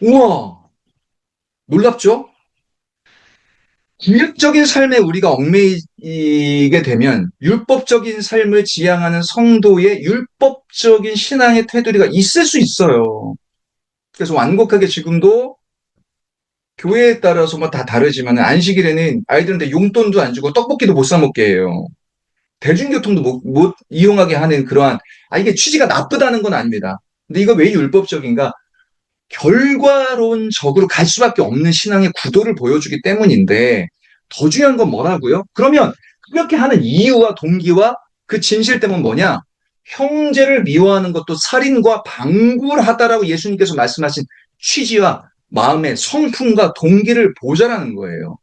우와, 놀랍죠? 구약적인 삶에 우리가 얽매이게 되면 율법적인 삶을 지향하는 성도의 율법적인 신앙의 테두리가 있을 수 있어요. 그래서 완곡하게 지금도 교회에 따라서 뭐 다 다르지만 안식일에는 아이들한테 용돈도 안 주고 떡볶이도 못 사 먹게 해요. 대중교통도 못 이용하게 하는 그러한, 이게 취지가 나쁘다는 건 아닙니다. 근데 이거 왜 율법적인가? 결과론적으로 갈 수밖에 없는 신앙의 구도를 보여주기 때문인데, 더 중요한 건 뭐라고요? 그러면 그렇게 하는 이유와 동기와 그 진실 때문에 뭐냐? 형제를 미워하는 것도 살인과 방불하다라고 예수님께서 말씀하신 취지와 마음의 성품과 동기를 보자라는 거예요.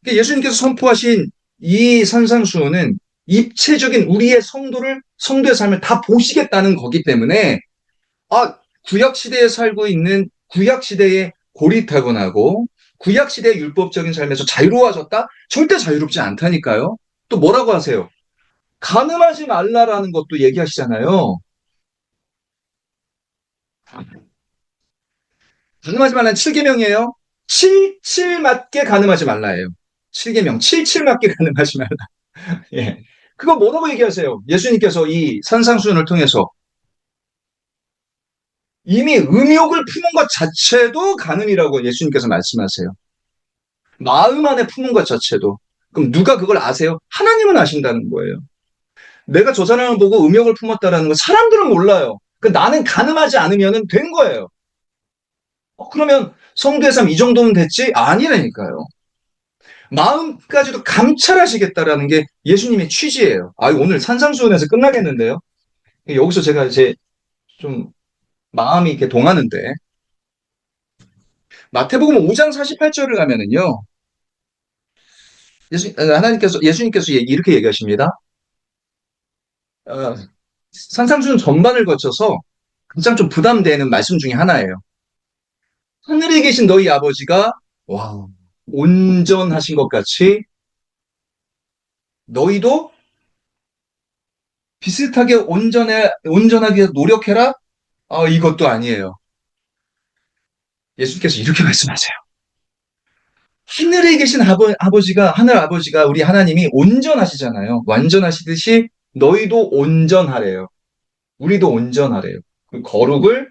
그러니까 예수님께서 선포하신 이 산상수훈은 입체적인 우리의 성도의 삶을 다 보시겠다는 거기 때문에, 아, 구약 시대에 살고 있는 구약 시대에 고리타분하고 구약 시대의 율법적인 삶에서 자유로워졌다? 절대 자유롭지 않다니까요. 또 뭐라고 하세요? 간음하지 말라라는 것도 얘기하시잖아요. 간음하지 말라는 7계명이에요. 77 맞게 간음하지 말라예요. 7계명 77 맞게 간음하지 말라. 예. 그거 뭐라고 얘기하세요? 예수님께서 이 산상수훈을 통해서 이미 음욕을 품은 것 자체도 간음이라고 예수님께서 말씀하세요. 마음 안에 품은 것 자체도. 그럼 누가 그걸 아세요? 하나님은 아신다는 거예요. 내가 저 사람을 보고 음욕을 품었다라는 거 사람들은 몰라요. 나는 간음하지 않으면 된 거예요. 그러면 성도의 삶 이 정도면 됐지? 아니라니까요. 마음까지도 감찰하시겠다라는 게 예수님의 취지예요. 오늘 산상수훈에서 끝나겠는데요. 여기서 제가 이제 좀 마음이 이렇게 동하는데, 마태복음 5장 48절을 가면은요, 예수님께서 이렇게 얘기하십니다. 어, 산상수훈 전반을 거쳐서 가장 좀 부담되는 말씀 중에 하나예요. 하늘에 계신 너희 아버지가, 와, 온전하신 것 같이 너희도 비슷하게 온전하게 위해서 노력해라? 이것도 아니에요. 예수님께서 이렇게 말씀하세요. 하늘에 계신 하늘 아버지가 우리 하나님이 온전하시잖아요. 완전하시듯이 너희도 온전하래요. 우리도 온전하래요. 그 거룩을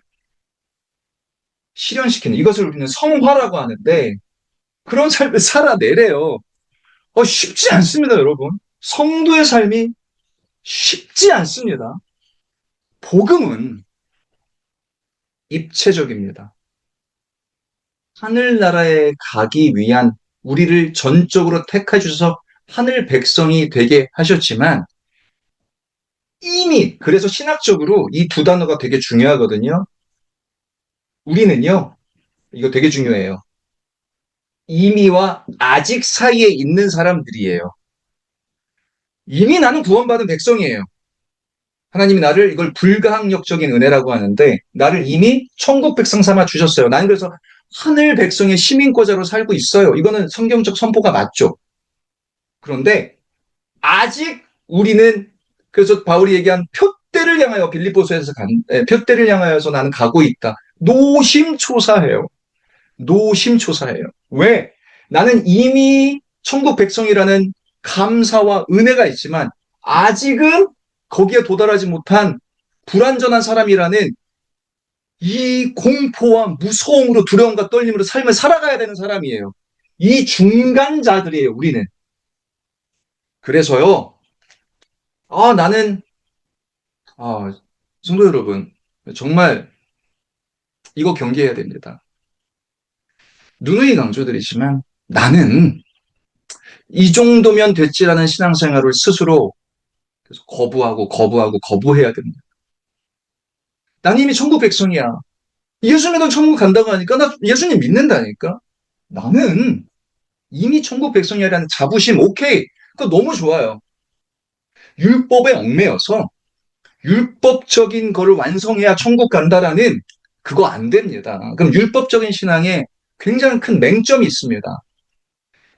실현시키는 이것을 우리는 성화라고 하는데 그런 삶을 살아내래요. 쉽지 않습니다, 여러분. 성도의 삶이 쉽지 않습니다. 복음은 입체적입니다. 하늘나라에 가기 위한 우리를 전적으로 택해 주셔서 하늘 백성이 되게 하셨지만 이미 그래서 신학적으로 이 두 단어가 되게 중요하거든요. 우리는요, 이거 되게 중요해요. 이미와 아직 사이에 있는 사람들이에요. 이미 나는 구원받은 백성이에요. 하나님이 나를 이걸 불가항력적인 은혜라고 하는데 나를 이미 천국 백성 삼아 주셨어요. 나는 그래서 하늘 백성의 시민권자로 살고 있어요. 이거는 성경적 선포가 맞죠. 그런데 아직 우리는 그래서 바울이 얘기한 표대를 향하여 빌립보서에서 표대를 향하여서 나는 가고 있다. 노심초사해요. 노심초사해요. 왜? 나는 이미 천국 백성이라는 감사와 은혜가 있지만 아직은 거기에 도달하지 못한 불완전한 사람이라는 이 공포와 무서움으로 두려움과 떨림으로 삶을 살아가야 되는 사람이에요. 이 중간자들이에요, 우리는. 그래서요, 나는, 성도 여러분, 정말 이거 경계해야 됩니다. 누누이 강조드리지만 나는 이 정도면 됐지라는 신앙생활을 스스로 계속 거부해야 됩니다. 난 이미 천국 백성이야. 예수 믿으면 천국 간다고 하니까 나 예수님 믿는다니까. 나는 이미 천국 백성이라는 자부심, 오케이. 그거 너무 좋아요. 율법에 얽매여서 율법적인 거를 완성해야 천국 간다라는 그거 안 됩니다. 그럼 율법적인 신앙에 굉장히 큰 맹점이 있습니다.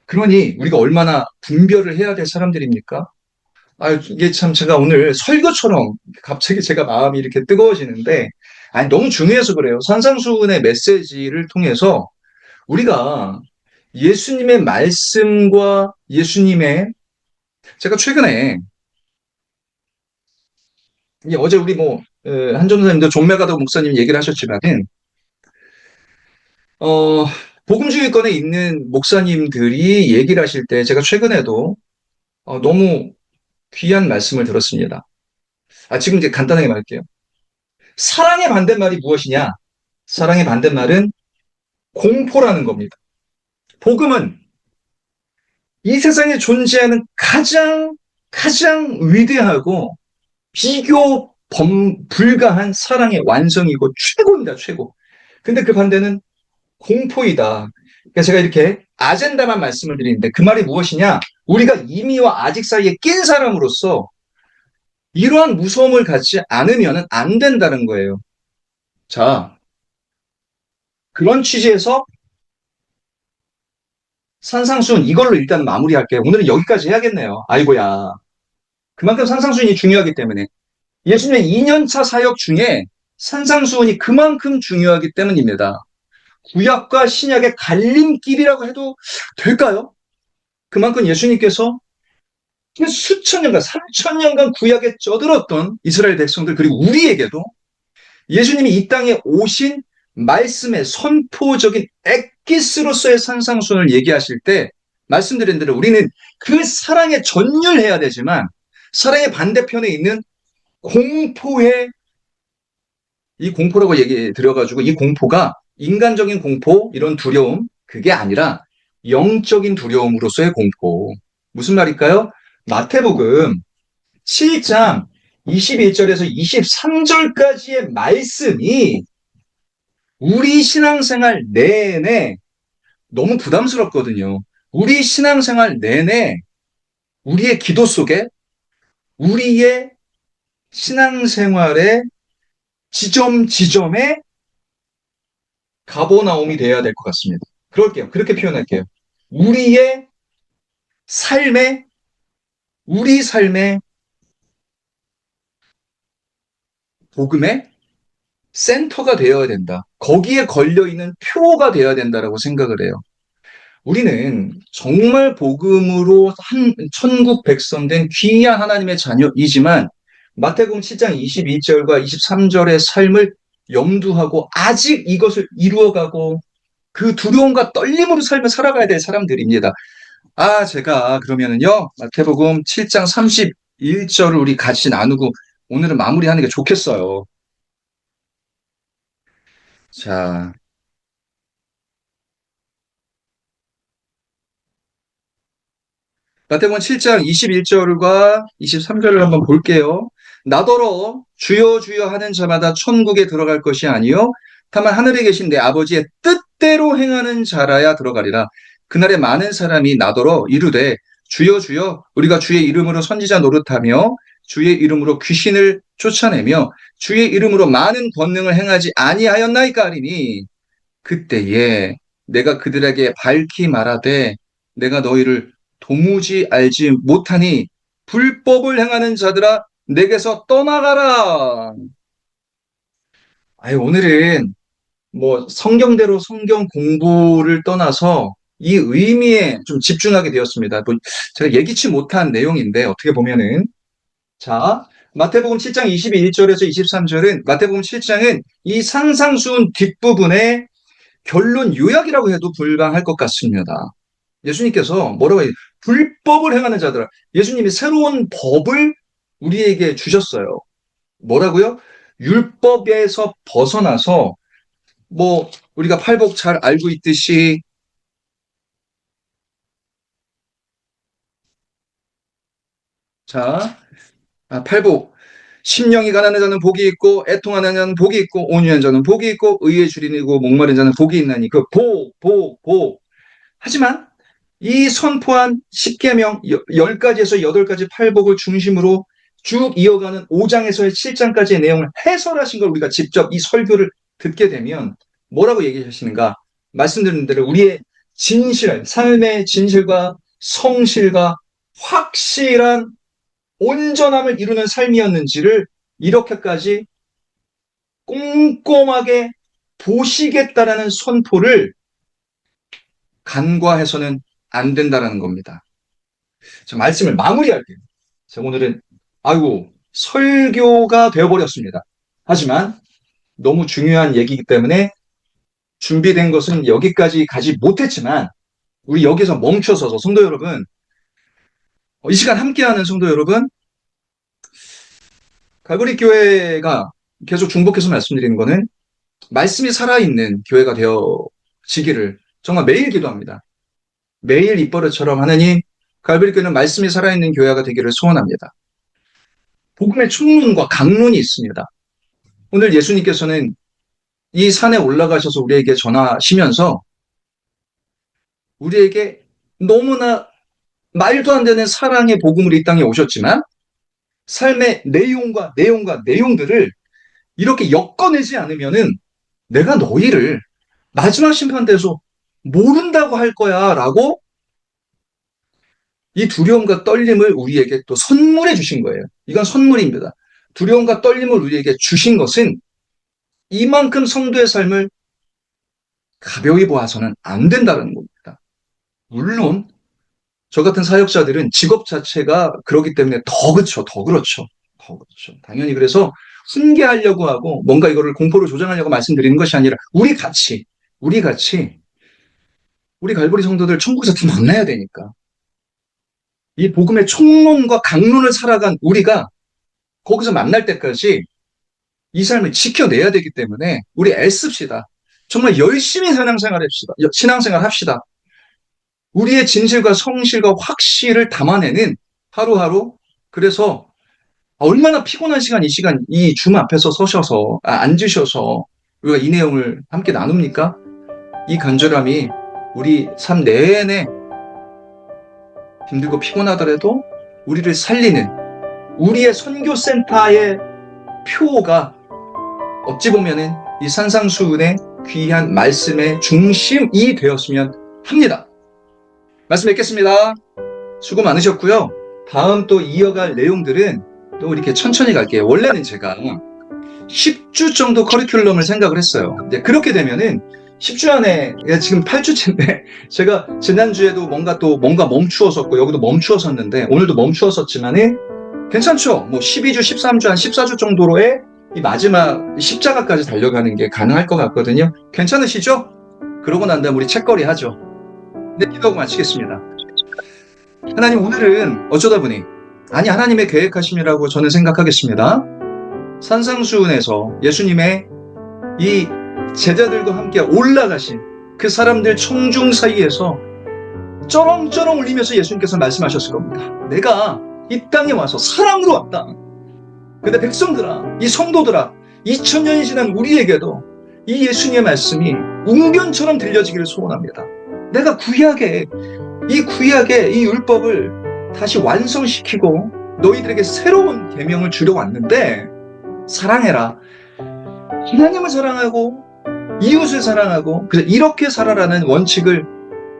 그러니 우리가 얼마나 분별을 해야 될 사람들입니까? 이게 참 제가 오늘 설교처럼 갑자기 제가 마음이 이렇게 뜨거워지는데, 너무 중요해서 그래요. 산상수훈의 메시지를 통해서 우리가 예수님의 말씀과 제가 최근에, 어제 우리 한전사님도 종매가도 목사님 얘기를 하셨지만은, 복음주의권에 있는 목사님들이 얘기를 하실 때 제가 최근에도 너무 귀한 말씀을 들었습니다. 지금 이제 간단하게 말할게요. 사랑의 반대말이 무엇이냐? 사랑의 반대말은 공포라는 겁니다. 복음은 이 세상에 존재하는 가장 위대하고 비교 불가한 사랑의 완성이고 최고입니다, 최고. 근데 그 반대는 공포이다. 그러니까 제가 이렇게 아젠다만 말씀을 드리는데 그 말이 무엇이냐? 우리가 이미와 아직 사이에 낀 사람으로서 이러한 무서움을 갖지 않으면 안 된다는 거예요. 자, 그런 취지에서 산상수훈 이걸로 일단 마무리할게요. 오늘은 여기까지 해야겠네요. 아이고야. 그만큼 산상수훈이 중요하기 때문에. 예수님의 2년차 사역 중에 산상수훈이 그만큼 중요하기 때문입니다. 구약과 신약의 갈림길이라고 해도 될까요? 그만큼 예수님께서 수천 년간, 3천 년간 구약에 쩌들었던 이스라엘 백성들, 그리고 우리에게도 예수님이 이 땅에 오신 말씀의 선포적인 엑기스로서의 산상수훈을 얘기하실 때 말씀드린 대로 우리는 그 사랑에 전율해야 되지만 사랑의 반대편에 있는 공포의 이 공포라고 얘기 드려가지고 이 공포가 인간적인 공포, 이런 두려움, 그게 아니라 영적인 두려움으로서의 공포. 무슨 말일까요? 마태복음 7장 21절에서 23절까지의 말씀이 우리 신앙생활 내내 너무 부담스럽거든요. 우리 신앙생활 내내 우리의 기도 속에 우리의 신앙생활의 지점에 가보나움이 되어야 될 것 같습니다. 그럴게요. 그렇게 표현할게요. 우리의 삶에, 우리 삶의 복음의 센터가 되어야 된다. 거기에 걸려있는 표가 되어야 된다라고 생각을 해요. 우리는 정말 복음으로 한 천국 백성된 귀한 하나님의 자녀이지만 마태복음 7장 22절과 23절의 삶을 염두하고 아직 이것을 이루어가고 그 두려움과 떨림으로 삶을 살아가야 될 사람들입니다. 제가 그러면은요, 마태복음 7장 31절을 우리 같이 나누고 오늘은 마무리하는 게 좋겠어요. 자, 마태복음 7장 21절과 23절을 한번 볼게요. 나더러 주여 주여 하는 자마다 천국에 들어갈 것이 아니요 다만 하늘에 계신 내 아버지의 뜻대로 행하는 자라야 들어가리라. 그날에 많은 사람이 나더러 이르되 주여 주여 우리가 주의 이름으로 선지자 노릇하며 주의 이름으로 귀신을 쫓아내며 주의 이름으로 많은 권능을 행하지 아니하였나이까 하리니 그때에 내가 그들에게 밝히 말하되 내가 너희를 도무지 알지 못하니 불법을 행하는 자들아 내게서 떠나가라. 오늘은 뭐 성경대로 성경 공부를 떠나서 이 의미에 좀 집중하게 되었습니다. 뭐 제가 예기치 못한 내용인데 어떻게 보면은 자, 마태복음 7장 21절에서 23절은 마태복음 7장은 이 산상수훈 뒷부분에 결론 요약이라고 해도 불가할 것 같습니다. 예수님께서 뭐라고 해요? 불법을 행하는 자들아. 예수님이 새로운 법을 우리에게 주셨어요. 뭐라고요? 율법에서 벗어나서 뭐 우리가 팔복 잘 알고 있듯이 자, 팔복 심령이 가난한 자는 복이 있고 애통하는 자는 복이 있고 온유한 자는 복이 있고 의의 주린이고 목마른 자는 복이 있나니 그 복. 하지만 이 선포한 10계명 10가지에서 8가지 팔복을 중심으로 쭉 이어가는 5장에서의 7장까지의 내용을 해설하신 걸 우리가 직접 이 설교를 듣게 되면 뭐라고 얘기하시는가? 말씀드린 대로 우리의 진실, 삶의 진실과 성실과 확실한 온전함을 이루는 삶이었는지를 이렇게까지 꼼꼼하게 보시겠다라는 선포를 간과해서는 안 된다라는 겁니다. 자, 말씀을 마무리할게요. 자, 오늘은 설교가 되어버렸습니다. 하지만 너무 중요한 얘기이기 때문에 준비된 것은 여기까지 가지 못했지만 우리 여기서 멈춰서서 성도 여러분, 이 시간 함께하는 성도 여러분, 갈보리 교회가 계속 중복해서 말씀드리는 거는 말씀이 살아있는 교회가 되어지기를 정말 매일 기도합니다. 매일 입버릇처럼 하나님, 갈보리 교회는 말씀이 살아있는 교회가 되기를 소원합니다. 복음의 총론과 강론이 있습니다. 오늘 예수님께서는 이 산에 올라가셔서 우리에게 전하시면서 우리에게 너무나 말도 안 되는 사랑의 복음으로 이 땅에 오셨지만 삶의 내용들을 이렇게 엮어내지 않으면은 내가 너희를 마지막 심판대에서 모른다고 할 거야 라고 이 두려움과 떨림을 우리에게 또 선물해 주신 거예요. 이건 선물입니다. 두려움과 떨림을 우리에게 주신 것은 이만큼 성도의 삶을 가벼이 보아서는 안 된다는 겁니다. 물론 저 같은 사역자들은 직업 자체가 그렇기 때문에 더 그렇죠. 당연히 그래서 훈계하려고 하고 뭔가 이거를 공포를 조장하려고 말씀드리는 것이 아니라 우리 같이 우리 갈보리 성도들 천국에서 다 만나야 되니까 이 복음의 총론과 강론을 살아간 우리가 거기서 만날 때까지 이 삶을 지켜내야 되기 때문에 우리 애씁시다. 정말 열심히 신앙생활 합시다. 우리의 진실과 성실과 확실을 담아내는 하루하루. 그래서 얼마나 피곤한 시간 이 줌 앞에서 앉으셔서 우리가 이 내용을 함께 나눕니까? 이 간절함이 우리 삶 내내 힘들고 피곤하더라도 우리를 살리는 우리의 선교센터의 표가 어찌 보면은 이 산상수훈의 귀한 말씀의 중심이 되었으면 합니다. 말씀 뵙겠습니다. 수고 많으셨고요. 다음 또 이어갈 내용들은 또 이렇게 천천히 갈게요. 원래는 제가 10주 정도 커리큘럼을 생각을 했어요. 이제 그렇게 되면은 10주 안에 지금 8주째인데 제가 지난주에도 뭔가 멈추었었고 여기도 멈추었었는데 오늘도 멈추었었지만은 괜찮죠? 뭐 12주, 13주, 한 14주 정도로의 이 마지막 십자가까지 달려가는 게 가능할 것 같거든요. 괜찮으시죠? 그러고 난 다음 우리 책거리 하죠. 네, 기도하고 마치겠습니다. 하나님, 오늘은 어쩌다 보니 하나님의 계획하심이라고 저는 생각하겠습니다. 산상수훈에서 예수님의 이 제자들과 함께 올라가신 그 사람들 청중 사이에서 쩌렁쩌렁 울리면서 예수님께서 말씀하셨을 겁니다. 내가 이 땅에 와서 사랑으로 왔다. 근데 백성들아, 이 성도들아, 2000년이 지난 우리에게도 이 예수님의 말씀이 웅변처럼 들려지기를 소원합니다. 내가 구약의 이 율법을 다시 완성시키고 너희들에게 새로운 계명을 주려 왔는데 사랑해라. 하나님을 사랑하고 이웃을 사랑하고 그래서 이렇게 살아라는 원칙을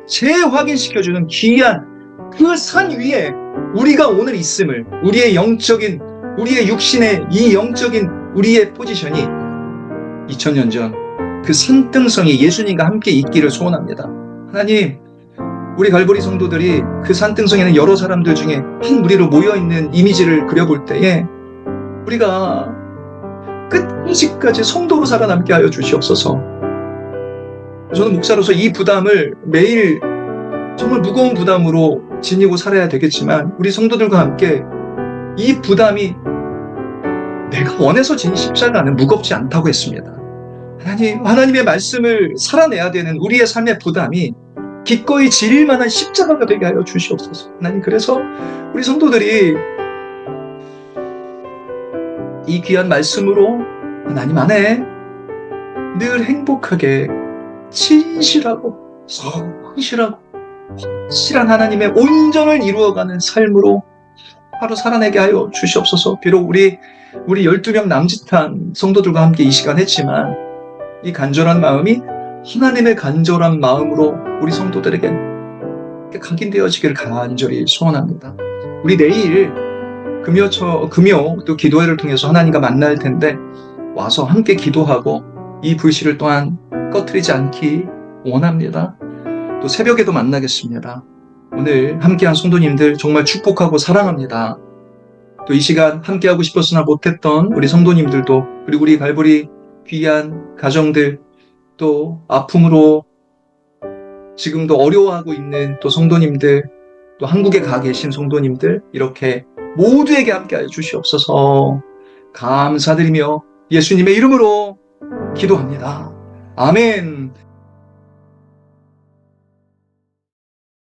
재확인시켜주는 귀한 그 산 위에 우리가 오늘 있음을 우리의 육신의 이 영적인 우리의 포지션이 2000년 전 그 산등성이 예수님과 함께 있기를 소원합니다. 하나님, 우리 갈보리 성도들이 그 산등성에는 여러 사람들 중에 한 무리로 모여있는 이미지를 그려볼 때에 우리가 끝까지 성도로 살아남게 하여 주시옵소서. 저는 목사로서 이 부담을 매일 정말 무거운 부담으로 지니고 살아야 되겠지만 우리 성도들과 함께 이 부담이 내가 원해서 진 십자가는 무겁지 않다고 했습니다. 하나님의 말씀을 살아내야 되는 우리의 삶의 부담이 기꺼이 질 만한 십자가가 되게 하여 주시옵소서. 하나님, 그래서 우리 성도들이 이 귀한 말씀으로 하나님 안에 늘 행복하게 진실하고 성실하고 확실한 하나님의 온전을 이루어가는 삶으로 하루 살아내게 하여 주시옵소서. 비록 우리 12명 남짓한 성도들과 함께 이 시간 했지만 이 간절한 마음이 하나님의 간절한 마음으로 우리 성도들에게 각인되어지기를 간절히 소원합니다. 우리 내일 금요 또 기도회를 통해서 하나님과 만날 텐데 와서 함께 기도하고 이 불씨를 또한 꺼트리지 않기 원합니다. 또 새벽에도 만나겠습니다. 오늘 함께한 성도님들 정말 축복하고 사랑합니다. 또 이 시간 함께하고 싶었으나 못했던 우리 성도님들도 그리고 우리 갈보리 귀한 가정들 또 아픔으로 지금도 어려워하고 있는 또 성도님들 또 한국에 가 계신 성도님들 이렇게 모두에게 함께하여 주시옵소서. 감사드리며 예수님의 이름으로 기도합니다. 아멘.